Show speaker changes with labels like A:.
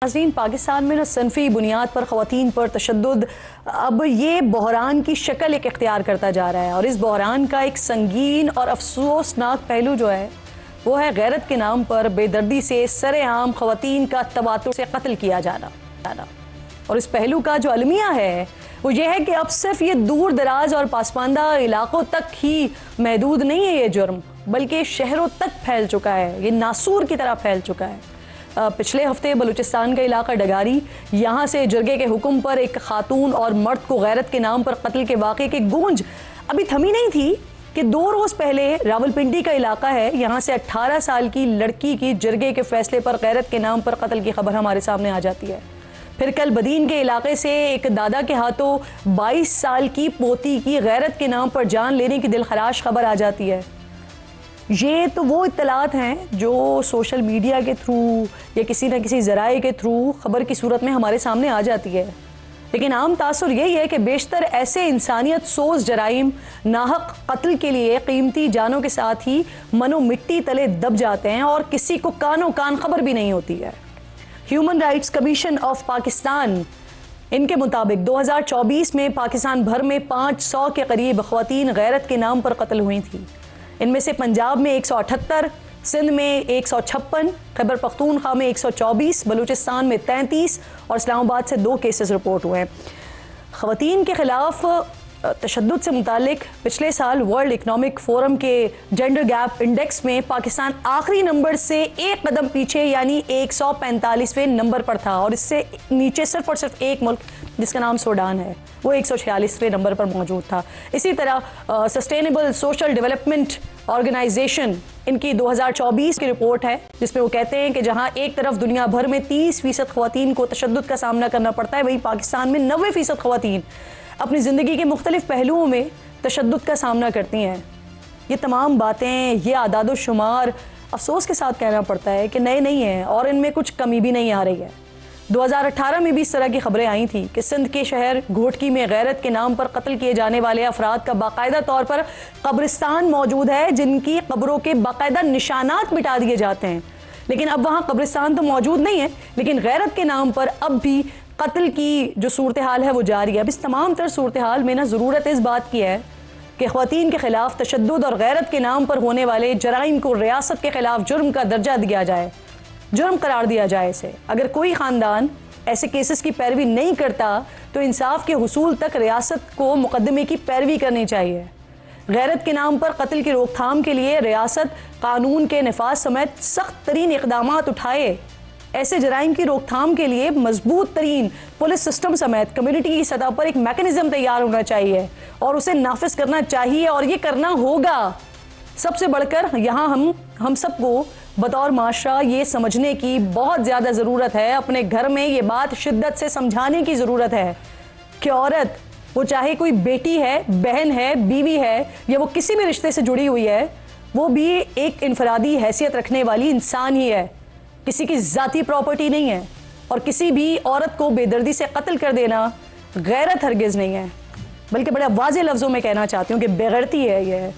A: नाज़रीन, पाकिस्तान में सनफी बुनियाद पर ख़वातीन पर तशद्दुद अब ये बहरान की शक्ल एक इख्तियार करता जा रहा है और इस बहरान का एक संगीन और अफसोसनाक पहलू जो है वो है गैरत के नाम पर बेदर्दी से सरेआम ख़वातीन का तबातुर से कत्ल किया जाना। और इस पहलू का जो अलमिया है वो ये है कि अब सिर्फ ये दूर दराज और पासमानदा इलाकों तक ही महदूद नहीं है ये जुर्म, बल्कि शहरों तक फैल चुका है, ये नासूर की तरह फैल चुका है। पिछले हफ्ते बलूचिस्तान का इलाका डगारी, यहाँ से जरगे के हुक्म पर एक खातून और मर्द को गैरत के नाम पर कत्ल के वाक़े की गूंज अभी थमी नहीं थी कि 2 रोज़ पहले रावलपिंडी का इलाका है, यहाँ से 18 साल की लड़की की जरगे के फैसले पर गैरत के नाम पर कत्ल की खबर हमारे सामने आ जाती है। फिर कल बदीन के इलाके से एक दादा के हाथों 22 साल की पोती की गैरत के नाम पर जान लेने की दिलखराश खबर आ जाती है। ये तो वो इत्तलात हैं जो सोशल मीडिया के थ्रू या किसी न किसी ज़राए के थ्रू ख़बर की सूरत में हमारे सामने आ जाती है, लेकिन आम तासुर यही है कि बेशतर ऐसे इंसानियत सोज जराइम नाहक कत्ल के लिए कीमती जानों के साथ ही मनो मिट्टी तले दब जाते हैं और किसी को कानो कान खबर भी नहीं होती है। Human rights commission of Pakistan इनके मुताबिक 2024 में पाकिस्तान भर में 500 के करीब ख़वातीन गैरत के नाम पर कत्ल हुई थी। इनमें से पंजाब में 178, सिंध में 156, खैबर पख्तूनख्वा में 124, बलूचिस्तान में 33 और इस्लामाबाद से 2 केसेस रिपोर्ट हुए हैं। ख़वातीन के ख़िलाफ़ तशद्दुद से मुतालिक पिछले साल वर्ल्ड इकनॉमिक फोरम के जेंडर गैप इंडेक्स में पाकिस्तान आखिरी नंबर से एक कदम पीछे यानी 145वें नंबर पर था और इससे नीचे सिर्फ और सिर्फ एक मुल्क जिसका नाम सूडान है वो 146वें नंबर पर मौजूद था। इसी तरह सस्टेनेबल सोशल डेवलपमेंट ऑर्गेनाइजेशन इनकी 2024 की रिपोर्ट है जिसमें वो कहते हैं कि जहां एक तरफ दुनिया भर में 30% ख़वातीन को तशद्दुद का सामना करना पड़ता है, वहीं पाकिस्तान में 90% ख़वातीन अपनी ज़िंदगी के मुख्तलिफ पहलुओं में तशद्दुद का सामना करती हैं। ये तमाम बातें, ये आदाद व शुमार अफसोस के साथ कहना पड़ता है कि नए नहीं हैं और इनमें कुछ कमी भी नहीं आ रही है। 2018 में भी इस तरह की खबरें आई थी कि सिंध के शहर घोटकी में गैरत के नाम पर कत्ल किए जाने वाले अफराद का बाकायदा तौर पर कब्रिस्तान मौजूद है जिनकी कब्रों के बाकायदा निशानात मिटा दिए जाते हैं, लेकिन अब वहाँ कब्रिस्तान तो मौजूद नहीं है, लेकिन गैरत के नाम पर अब भी कत्ल की जो सूरत हाल है वो जारी है। अब इस तमाम तर सूरत हाल में ज़रूरत इस बात की है कि ख़वातीन के ख़िलाफ़ तशद्दुद और गैरत के नाम पर होने वाले जराइम को रियासत के ख़िलाफ़ जुर्म का दर्जा दिया जाए, जुर्म करार दिया जाए इसे। अगर कोई ख़ानदान ऐसे केसेस की पैरवी नहीं करता तो इंसाफ के हुसूल तक रियासत को मुकदमे की पैरवी करनी चाहिए। गैरत के नाम पर कत्ल की रोकथाम के लिए रियासत कानून के नफाज समेत सख्त तरीन इक़दाम उठाए। ऐसे जराइम की रोकथाम के लिए मजबूत तरीन पुलिस सिस्टम समेत कम्युनिटी की सतह पर एक मैकेनिज्म तैयार होना चाहिए और उसे नाफिज करना चाहिए और ये करना होगा। सबसे बढ़कर यहाँ हम सबको बतौर माशरा ये समझने की बहुत ज़्यादा ज़रूरत है, अपने घर में ये बात शिद्दत से समझाने की ज़रूरत है कि औरत, वो चाहे कोई बेटी है, बहन है, बीवी है या वो किसी भी रिश्ते से जुड़ी हुई है, वो भी एक इनफरादी हैसियत रखने वाली इंसान ही है, किसी की ज़ाती प्रॉपर्टी नहीं है। और किसी भी औरत को बेदर्दी से कत्ल कर देना गैरत हरगिज़ नहीं है, बल्कि बड़े वाज़ेह लफ्ज़ों में कहना चाहती हूँ कि बेगैरती है ये।